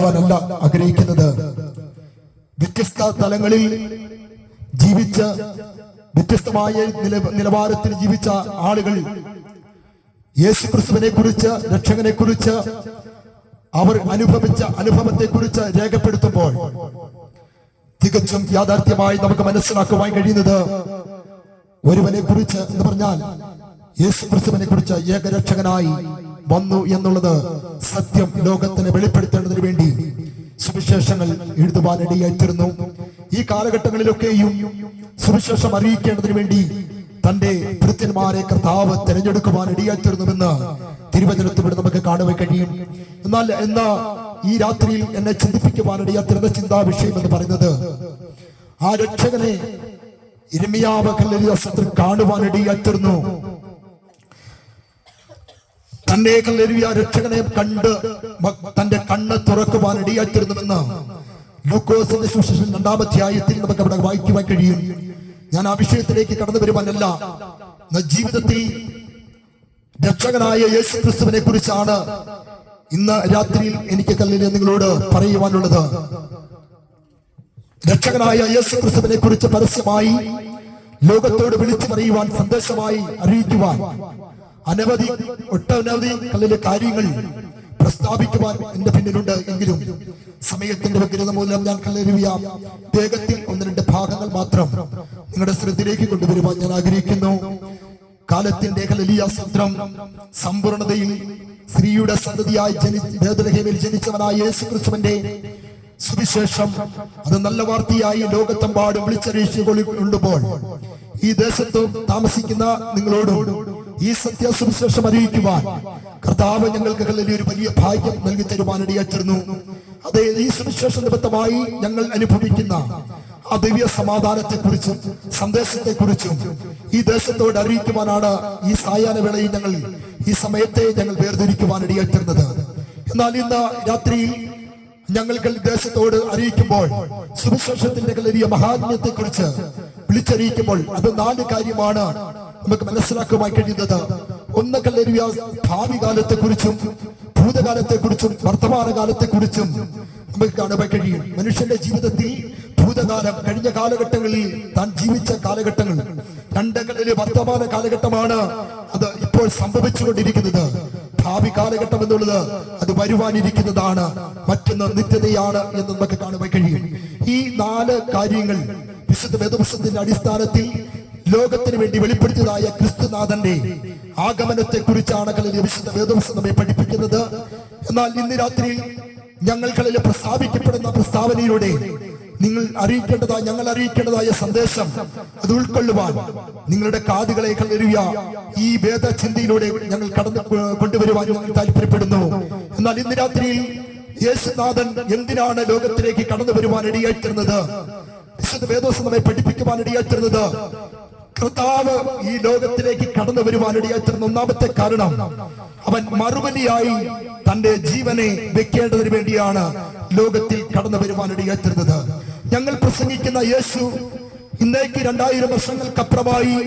പറയുവാനല്ല ആഗ്രഹിക്കുന്നത്. വ്യത്യസ്ത തലങ്ങളിൽ ജീവിച്ച, വ്യത്യസ്തമായ നിലവാരത്തിൽ ജീവിച്ച ആളുകൾ യേശുക്രിസ്തുവിനെ കുറിച്ച്, രക്ഷകനെ കുറിച്ച്, അവർ അനുഭവിച്ച അനുഭവത്തെ കുറിച്ച് രേഖപ്പെടുത്തുമ്പോൾ തികച്ചും യാഥാർത്ഥ്യമായി നമുക്ക് മനസ്സിലാക്കുവാൻ കഴിയുന്നത് ഒരുവനെ കുറിച്ച് എന്ന് പറഞ്ഞാൽ യേശുക്രിസ്തുവിനെ കുറിച്ച് ഏകരക്ഷകനായി വന്നു എന്നുള്ളത് സത്യം ലോകത്തിന് വെളിപ്പെടുത്തേണ്ടതിന് വേണ്ടി സുവിശേഷങ്ങൾ എഴുതുവാനിടയായിത്തീർന്നു. ഈ കാലഘട്ടങ്ങളിലൊക്കെയും സുവിശേഷം അറിയിക്കേണ്ടതിന് വേണ്ടി തന്റെ ഭൃത്യന്മാരെ കർത്താവ് തിരഞ്ഞെടുക്കുവാൻ ഇടയായിത്തീർന്നുവെന്ന് തിരുവചനത്തിലൂടെ നമുക്ക് കാണുവാൻ കഴിയും. എന്നാൽ ഈ രാത്രിയിൽ എന്നെ ചിന്തിപ്പിക്കുവാൻ ഇടയായിത്തീർന്ന ചിന്താ വിഷയം എന്ന് പറയുന്നത് ആ രക്ഷകനെ യിരെമ്യാവ് കല്ലെറിയ സ്ഥലത്തിൽ കാണുവാൻ ഇടയായിത്തീർന്നു. തന്നെ കല്ലെറിയ രക്ഷകനെ കണ്ട് തന്റെ കണ്ണ് തുറക്കുവാൻ ഇടയായിത്തീർന്നുവെന്ന് ലൂക്കോസിന്റെ സുവിശേഷം 2-ാം അധ്യായത്തിൽ നമുക്ക് അവിടെ വായിക്കുവാൻ കഴിയും. ഞാൻ ആ വിഷയത്തിലേക്ക് കടന്നു വരുവാനല്ല, ജീവിതത്തിൽ രക്ഷകനായ യേശുക്രിസ്തുവിനെ കുറിച്ചാണ് ഇന്ന് രാത്രിയിൽ എനിക്ക് കല്ലിൽ നിങ്ങളോട് പറയുവാനുള്ളത്. രക്ഷകനായ യേശുക്രിസ്തുവിനെ കുറിച്ച് പരസ്യമായി ലോകത്തോട് വിളിച്ചു പറയുവാൻ, സന്ദേശമായി അറിയിക്കുവാൻ ഒട്ടനവധി കല്ലിലെ കാര്യങ്ങൾ പ്രസ്താവിക്കുവാൻ എന്റെ പിന്നിലുണ്ട്. എങ്കിലും സമയത്തിന്റെ വ്യഗ്രത മൂലം ഞാൻ കല്ലെറിയ വേഗത്തിൽ 1-2 ഭാഗങ്ങൾ മാത്രം നിങ്ങളുടെ ശ്രദ്ധയിലേക്ക് കൊണ്ടുവരുവാൻ ഞാൻ ആഗ്രഹിക്കുന്നു. കാലത്തിന്റെ ഗലീല സത്രം സമ്പൂർണതയിൽ സ്ത്രീയുടെ സന്തതിയായി ബേത്ലഹേമിൽ ജനിച്ചവനായ യേശുക്രിസ്തുവിന്റെ സുവിശേഷം അത് നല്ല വാർത്തയായി ലോകത്തെമ്പാടും വിളിച്ചറിയിച്ചുകൊണ്ടുമ്പോൾ ഈ ദേശത്ത് താമസിക്കുന്ന നിങ്ങളോടും ഈ സത്യസുവിശേഷം അറിയിക്കുവാൻ കർത്താവ് ഞങ്ങൾക്ക് ഒരു വലിയ ഭാഗ്യം നൽകി തരുവാനിടയായിത്തീർന്നു. അതേ, ഈ സുവിശേഷ നിമിത്തമായി ഞങ്ങൾ അനുഭവിക്കുന്ന ആ ദിവ്യ സമാധാനത്തെക്കുറിച്ചും സന്ദേശത്തെക്കുറിച്ചും ഈ ദേശത്തോട് അറിയിക്കുവാനാണ് ഈ സായാഹ്ന വേളയിൽ ഈ സമയത്തെ ഞങ്ങൾ വേർതിരിക്കുവാനിടയായിത്തീർന്നത്. എന്നാൽ ഇന്ന് രാത്രിയിൽ ഞങ്ങൾക്ക് ദേശത്തോട് അറിയിക്കുമ്പോൾ സുവിശേഷത്തിന്റെ വലിയ മഹാത്മ്യത്തെ കുറിച്ച് വിളിച്ചറിയിക്കുമ്പോൾ അത് 4 കാര്യമാണ് നമുക്ക് മനസ്സിലാക്കുവാൻ കഴിയുന്നത്. ഒന്ന് കല്ലെറിയ ഭാവി കാലത്തെക്കുറിച്ചും ഭൂതകാലത്തെക്കുറിച്ചും വർത്തമാനകാലത്തെക്കുറിച്ചും നമുക്ക് കാണുവാൻ കഴിയും. മനുഷ്യന്റെ ജീവിതത്തിൽ ഭൂതകാലം, കഴിഞ്ഞ കാലഘട്ടങ്ങളിൽ താൻ ജീവിച്ച കാലഘട്ടങ്ങൾ, 2 വർത്തമാന കാലഘട്ടമാണ് അത് ഇപ്പോൾ സംഭവിച്ചുകൊണ്ടിരിക്കുന്നത്. ഭാവി കാലഘട്ടം എന്നുള്ളത് അത് വരുവാനിരിക്കുന്നതാണ്, മറ്റൊന്ന് നിത്യതയാണ് എന്ന് നമുക്ക് കാണുവാൻ കഴിയും. ഈ 4 കാര്യങ്ങൾ വിശുദ്ധ വേദപുസ്തകത്തിന്റെ അടിസ്ഥാനത്തിൽ ലോകത്തിന് വേണ്ടി വെളിപ്പെടുത്തിയതായ ക്രിസ്തുനാഥന്റെ ആഗമനത്തെ കുറിച്ചാണ് വിശുദ്ധ വേദപുസ്തകം നമ്മെ പഠിപ്പിക്കുന്നത്. എന്നാൽ ഇന്ന് രാത്രിയിൽ ഞങ്ങൾക്കളിൽ പ്രസ്താവിക്കപ്പെടുന്ന പ്രസ്താവനയിലൂടെ ഞങ്ങൾ അറിയിക്കേണ്ടതായ സന്ദേശം അത് ഉൾക്കൊള്ളുവാൻ നിങ്ങളുടെ കാതുകളെ കല്ലെറിയ ഈ വേദചിന്തയിലൂടെ ഞങ്ങൾ കടന്നു കൊണ്ടുവരുവാൻ ഞങ്ങൾ താല്പര്യപ്പെടുന്നു. എന്നാൽ ഇന്ന് രാത്രിയിൽ യേശുനാഥൻ എന്തിനാണ് ലോകത്തിലേക്ക് കടന്നു വരുവാൻ ഇടയായിത്തീർന്നത്, വിശുദ്ധ വേദപുസ്തകം നമ്മെ പഠിപ്പിക്കുവാൻ ഇടയായിത്തീർന്നത്, കർത്താവ് ഈ ലോകത്തിലേക്ക് കടന്നു വരുവാനിടയായിത്തീർന്ന ഒന്നാമത്തെ കാരണം അവൻ മറുപടിയായി തന്റെ ജീവനെ വെക്കേണ്ടതിന് വേണ്ടിയാണ് ലോകത്തിൽ കടന്നു വരുവാനിടയായിത്തീർന്നത്. ഞങ്ങൾ പ്രസംഗിക്കുന്ന യേശു ഇന്നേക്ക് 2000 വർഷങ്ങൾക്കപ്പുറമായി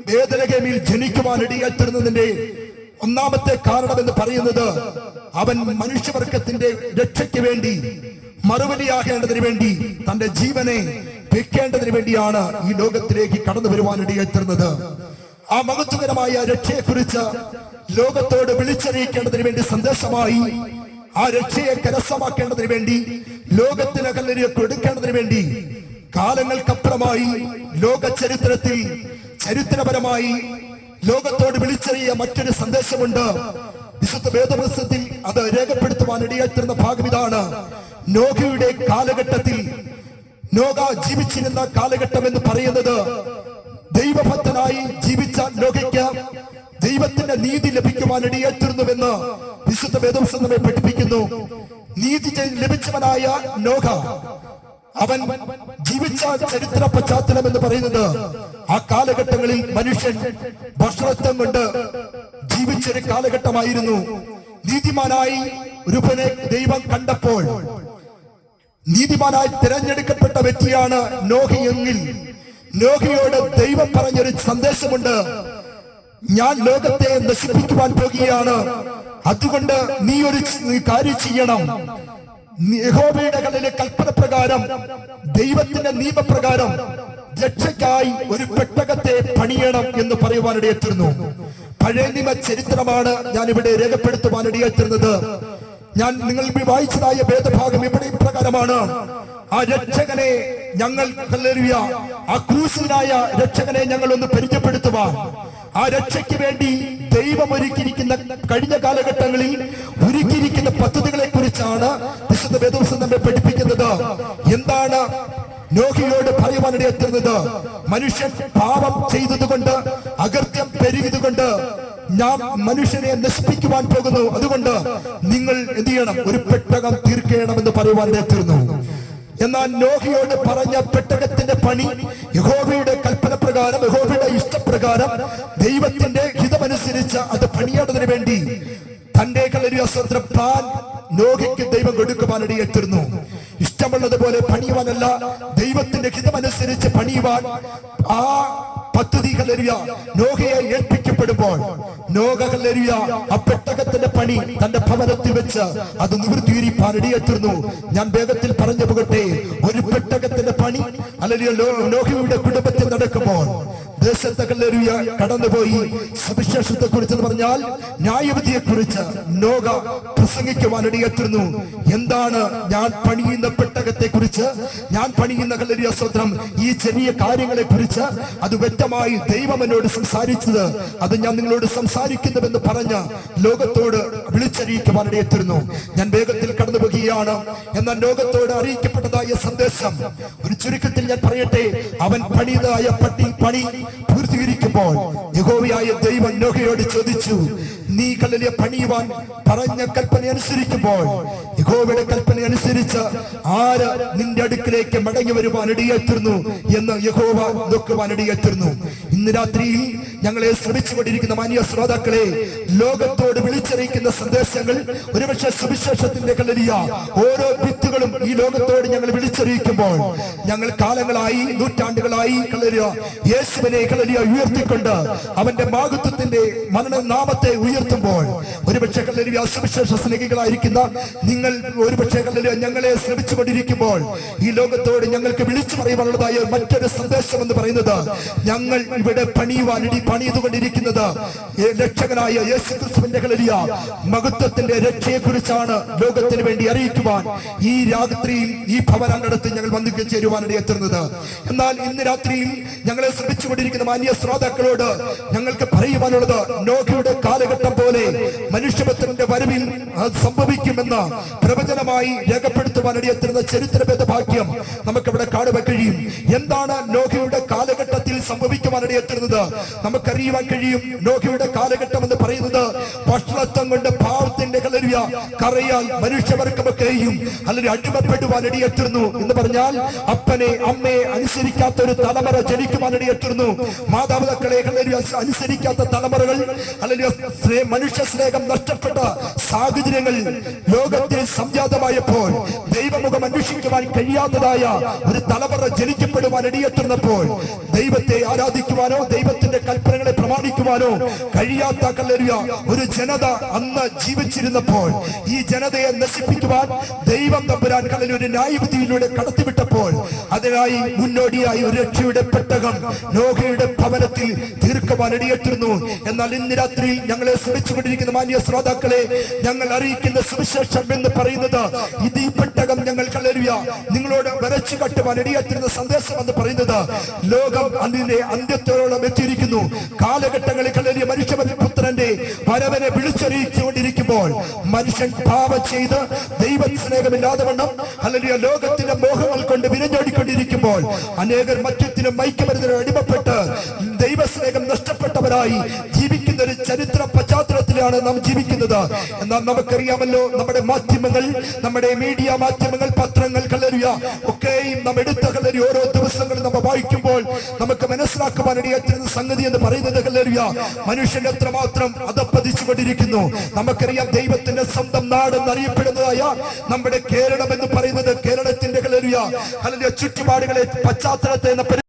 ബേത്ലഹേമിൽ ജനിക്കുവാനിടയായിത്തീർന്നതിന്റെ ഒന്നാമത്തെ കാരണം എന്ന് പറയുന്നത് അവൻ മനുഷ്യവർഗത്തിന്റെ രക്ഷയ്ക്ക് വേണ്ടി, മറുപടിയാകേണ്ടതിന് വേണ്ടി, തന്റെ ജീവനെ വെക്കേണ്ടതിന് വേണ്ടിയാണ് ഈ ലോകത്തിലേക്ക് കടന്നു വരുവാനിടയായിത്തീർന്നത്. ആ മഹത്വകരമായ രക്ഷയെക്കുറിച്ച് ലോകത്തോട് വിളിച്ചറിയിക്കേണ്ടതിന് വേണ്ടി, സന്ദേശമായി ആ രക്ഷയെ കരസ്ഥമാക്കേണ്ടതിന് വേണ്ടി, ലോകത്തിന് കല്ലെറിയ കൊടുക്കേണ്ടതിന് വേണ്ടി കാലങ്ങൾക്കപ്പുറമായി ലോക ചരിത്രത്തിൽ ചരിത്രപരമായി ലോകത്തോട് വിളിച്ചറിയ മറ്റൊരു സന്ദേശമുണ്ട്. വിശുദ്ധ വേദപുസ്തകത്തിൽ അത് രേഖപ്പെടുത്തുവാൻ ഇടയായിത്തീർന്ന ഭാഗം ഇതാണ്. നോഹയുടെ കാലഘട്ടത്തിൽ, നോഹ ജീവിച്ചിരുന്ന കാലഘട്ടം എന്ന് പറയുന്നത് ദൈവഭക്തനായി ജീവിച്ച നോഹയ്ക്ക് ദൈവത്തിന്റെ നീതി ലഭിക്കുവാൻ ഇടയായിത്തീർന്നുവെന്ന് വിശുദ്ധ വേദപുസ്തകം നമ്മെ പഠിപ്പിക്കുന്നു. നീതി ലഭിച്ചവനായ നോഹ, അവൻ ജീവിച്ച ചരിത്ര പശ്ചാത്തലം എന്ന് പറയുന്നത് ആ കാലഘട്ടങ്ങളിൽ മനുഷ്യൻ ഭക്ഷണത്വം കൊണ്ട് ജീവിച്ചൊരു കാലഘട്ടമായിരുന്നു. നീതിമാനായി ഒരുവനെ ദൈവം കണ്ടപ്പോൾ നീതിമാനായി തിരഞ്ഞെടുക്കപ്പെട്ട വ്യക്തിയാണ് നോഹയെങ്കിൽ നോഹയോട് ദൈവം പറഞ്ഞൊരു സന്ദേശമുണ്ട്: ഞാൻ ലോകത്തെ നശിപ്പിക്കുവാൻ പോകുകയാണ്, അതുകൊണ്ട് നീ കാര്യം ചെയ്യണം. യഹോവയുടെ കൽപ്പന പ്രകാരം, ദൈവത്തിന്റെ നിയമപ്രകാരം രക്ഷയ്ക്കായി ഒരു പെട്ടകത്തെ പണിയണം എന്ന് പറയുവാനിടയെത്തുന്നു. പഴയ നിയമ ചരിത്രമാണ് ഞാൻ ഇവിടെ രേഖപ്പെടുത്തുവാനിടയെത്തുന്നത്. ഞാൻ നിങ്ങൾ വായിച്ചതായ വേദഭാഗം ഇവിടെ പ്രകാരമാണ്. ആ രക്ഷകനെ ഞങ്ങൾ, ആ ക്രൂശിതനായ രക്ഷകനെ ഞങ്ങൾ ഒന്ന് പരിചയപ്പെടുത്തുവാൻ, ആ രക്ഷയ്ക്ക് വേണ്ടി ദൈവം ഒരുക്കിയിരിക്കുന്ന കഴിഞ്ഞ കാലഘട്ടങ്ങളിൽ ഒരുക്കിയിരിക്കുന്ന പദ്ധതികളെ കുറിച്ചാണ് വിശുദ്ധ വേദപുസ്തകം നമ്മെ പഠിപ്പിക്കുന്നത്. എന്താണ് നോഹിയോട് പറയുവാനിടയെത്തുന്നത്? മനുഷ്യൻ പാപം ചെയ്തതുകൊണ്ട്, അകൃത്യം പെരുകിയതുകൊണ്ട് ഞാൻ മനുഷ്യനെ നശിപ്പിക്കുവാൻ പോകുന്നു. അതുകൊണ്ട് നിങ്ങൾ എന്ത് ചെയ്യണം? ഒരു പെട്ടകം തീർക്കണമെന്ന് പറയുവാനിടയെത്തുന്നു. എന്നാൽ നോഹിയോട് പറഞ്ഞ പെട്ടകത്തിന്റെ പണി യഹോവയുടെ കൽപ്പന പ്രകാരം, യഹോവയുടെ ഇഷ്ടപ്രകാരം, ദൈവത്തിന്റെ ഹിതമനുസരിച്ച് അത് പണിയേണ്ടതിന് വേണ്ടി തന്റെ പ്ലാൻ നോഹിക്ക് ദൈവം കൊടുക്കുവാനിടയെത്തുന്നു. ഇഷ്ടമുള്ളതുപോലെ പണിയുവാനല്ല, ദൈവത്തിന്റെ ഹിതമനുസരിച്ച് പണിയുവാൻ ആ പദ്ധതി നോഹയെ ഏൽപ്പിക്കപ്പെടുമ്പോൾ നോഹ ആ പെട്ടകത്തിന്റെ പണി തന്റെ ഭവനത്തിൽ വെച്ച് അത് നിവൃത്തിയിരിപ്പാനിടയെത്തുന്നു. ഞാൻ വേഗത്തിൽ പറഞ്ഞു പോകട്ടെ. ഒരു പെട്ടകത്തിന്റെ പണി നോഹയുടെ കുടുംബത്തിൽ നടക്കുമ്പോൾ ദേശത്തെ കടന്നുപോയി സവിശേഷത്തെ കുറിച്ച് പറഞ്ഞാൽ ന്യായവിധിയെ കുറിച്ച് നോഹ പ്രസംഗിക്കുവാനിടയെത്തുന്നു. എന്താണ് ഞാൻ പണിയുന്ന പെട്ടകത്തെ കുറിച്ച്, ഞാൻ പണിയുന്ന സ്വത്രം ഈ ചെറിയ കാര്യങ്ങളെ കുറിച്ച് അത് വ്യക്തമായി ദൈവം എന്നോട് സംസാരിച്ചത്, അത് ഞാൻ നിങ്ങളോട് സംസാരിക്കുന്നുവെന്ന് പറഞ്ഞ് ലോകത്തോട് വിളിച്ചറിയിക്കുവാനിടയെത്തുന്നു. ഞാൻ വേഗത്തിൽ കടന്നു പോകുകയാണ്. എന്നാൽ ലോകത്തോട് അറിയിക്കപ്പെട്ടതായ സന്ദേശം ഒരു ചുരുക്കത്തിൽ ഞാൻ പറയട്ടെ. അവൻ പണിയതായ പണി പൂർത്തീകരിക്കുമ്പോൾ യഹോവയായ ദൈവം നോഹയോട് ചോദിച്ചു, നീ പണിയുവാൻ പറഞ്ഞ കൽപ്പന അനുസരിക്കുമ്പോൾ, യഹോവയുടെ കൽപ്പന അനുസരിച്ച് ആര് നിന്റെ അടുക്കിലേക്ക് മടങ്ങി വരുവാൻ ഇടയെത്തുന്നു എന്ന് യഹോവ നോക്കുവാൻ ഇടയെത്തുന്നു. ഇന്ന് രാത്രിയിൽ ഞങ്ങളെ ശ്രമിച്ചുകൊണ്ടിരിക്കുന്ന മാന്യ ശ്രോതാക്കളെ, ലോകത്തോട് വിളിച്ചറിയിക്കുന്ന സന്ദേശങ്ങൾ, ഒരുപക്ഷെ സുവിശേഷത്തിന്റെ ഓരോ വിത്തുകളും ഈ ലോകത്തോട് ഞങ്ങൾ വിളിച്ചറിയിക്കുമ്പോൾ, ഞങ്ങൾ കാലങ്ങളായി, നൂറ്റാണ്ടുകളായി യേശുവിനെ ഉയർത്തിക്കൊണ്ട് അവന്റെ മഹത്വത്തിന്റെ നാമത്തെ ഉയർത്തുമ്പോൾ, ഒരുപക്ഷെ സുവിശേഷ സ്നേഹികളായിരിക്കുന്ന നിങ്ങൾ ഒരുപക്ഷെ ഞങ്ങളെ ശ്രമിച്ചുകൊണ്ടിരിക്കുമ്പോൾ, ഈ ലോകത്തോട് ഞങ്ങൾക്ക് വിളിച്ചു പറയുവാനുള്ളതായ മറ്റൊരു സന്ദേശം എന്ന് പറയുന്നത്, ഞങ്ങൾ ഇവിടെ പണിതുകൊണ്ടിരിക്കുന്നത് രക്ഷകനായ യേശുക്രിസ്തുവിന്റെ മഹത്വത്തിന്റെ രക്ഷയെ കുറിച്ചാണ് ലോകത്തിന് വേണ്ടി അറിയിക്കുവാൻ ഈ രാത്രിയിൽ ഈ ഭവനത്തിനടുത്ത് ഞങ്ങൾ വന്നു ചേരുവാനിടയെത്തുന്നത്. എന്നാൽ ഇന്ന് രാത്രിയിൽ ഞങ്ങളെ ശ്രമിച്ചുകൊണ്ടിരിക്കുന്ന മാന്യ ശ്രോതാക്കളോട് ഞങ്ങൾക്ക് പറയുവാനുള്ളത്, നോഹയുടെ കാലഘട്ടം പോലെ മനുഷ്യപുത്രന്റെ വരവിൽ അത് സംഭവിക്കുമെന്ന് പ്രവചനമായി രേഖപ്പെടുത്തുവാനിടയെത്തുന്ന ചരിത്രഭേദ ഭാഗ്യം നമുക്കിവിടെ കാണുവാൻ കഴിയും. എന്താണ് നോഹയുടെ കാലഘട്ടത്തിൽ സംഭവിക്കുവാനിടയെത്തുന്നത്? നമുക്കറിയുവാൻ കഴിയും. നോഹയുടെ കാലഘട്ടം എന്ന് പറയുന്നത് ഭക്ഷണത്വം കൊണ്ട് പാവത്തിന്റെ കറയാൽ മനുഷ്യവർക്കുമൊക്കെയും അല്ലെങ്കിൽ അടിമപ്പെടുവാനിടയെത്തുന്നു എന്ന് പറഞ്ഞാൽ, അപ്പനെ അമ്മയെ അനുസരിക്കാത്ത ഒരു തലമുറ ജനിക്കുവാനിടയെത്തുന്നു. മാതാപിതാക്കളെ അനുസരിക്കാത്ത തലമുറകൾ, അല്ലെങ്കിൽ മനുഷ്യ സ്നേഹം നഷ്ടപ്പെട്ട സാഹചര്യങ്ങൾ ലോകത്തിൽ സംജാതമായപ്പോൾ, ദൈവമുഖം അന്വേഷിക്കുവാൻ കഴിയാത്തതായ ഒരു തലമുറ ജനിക്കപ്പെടുവാൻ ഇടയെത്തുന്നപ്പോൾ, ദൈവത്തെ ആരാധിക്കുവാനോ ദൈവത്തിന്റെ കൽപ്പനകളെ പ്രമാണിക്കുവാനോ കഴിയാത്ത ഒരു ജനത അന്ന് ജീവിച്ചിരുന്നപ്പോൾ, ഈ ജനതയെ നശിപ്പിക്കുവാൻ ദൈവം തമ്പുരാൻ ഒരു ന്യായവിധിയിലൂടെ കടത്തിവിട്ടപ്പോൾ, അതിനായി മുന്നോടിയായി ഒരു രക്ഷയുടെ പെട്ടകം നോഹയുടെ ഭവനത്തിൽ തീർക്കുവാൻ ഇടയെത്തുന്നു. എന്നാൽ ഇന്ന് രാത്രിയിൽ ഞങ്ങളെ ശ്രമിച്ചുകൊണ്ടിരിക്കുന്ന മാന്യ ശ്രോതാക്കളെ, ഞങ്ങൾ അറിയിക്കുന്ന സുവിശേഷം എന്ന് പറയുന്നത്, ഇത് ഈ പെട്ടകം ഞങ്ങൾ നിങ്ങളോട് വരച്ചു കട്ടുവാൻ ഇടയെത്തുന്ന സന്ദേശം എന്ന് പറയുന്നത്, ലോകം അതിന്റെ അന്ത്യത്തോളം എത്തിയിരിക്കുന്നു. കാലഘട്ടങ്ങളിൽ മനുഷ്യപുത്രന്റെ വരവനെ വിളിച്ചറിയിച്ചുകൊണ്ടിരിക്കുമ്പോൾ, മനുഷ്യൻ പാപം ചെയ്ത് ദൈവ സ്നേഹമില്ലാതെ വണ്ണം ലോകത്തിന്റെ മോഹങ്ങൾ കൊണ്ട് വിരഞ്ഞോടിക്കൊണ്ടിരിക്കുമ്പോൾ, അനേകർ മറ്റത്തിനും മയക്കുമരുന്നിനും അടിമപ്പെട്ട് ദൈവസ്നേഹം നഷ്ടപ്പെട്ടവരായി ജീവിക്കുന്ന ഒരു ചരിത്ര പശ്ചാത്തലത്തിലാണ് നാം ജീവിക്കുന്നത്. എന്നാൽ നമുക്കറിയാമല്ലോ, നമ്മുടെ മാധ്യമങ്ങൾ, നമ്മുടെ മീഡിയ മാധ്യമങ്ങൾ, പത്രങ്ങൾ ഒക്കെയും നാം എടുത്ത ഓരോ ദിവസങ്ങളും നമ്മൾ വായിക്കുമ്പോൾ നമുക്ക് മനസ്സിലാക്കുവാനിടയെത്തുന്ന സംഗതി എന്ന് പറയുന്നത്, മനുഷ്യൻ എത്രമാത്രം അധപ്പതിച്ചുകൊണ്ടിരിക്കുന്നു. നമുക്കറിയാം, ദൈവത്തിന്റെ സ്വന്തം നാട് എന്നറിയപ്പെടുന്നതായ നമ്മുടെ കേരളം എന്ന് പറയുന്നത്, കേരളത്തിന്റെ ചുറ്റുപാടുകളെ പശ്ചാത്തലത്തെ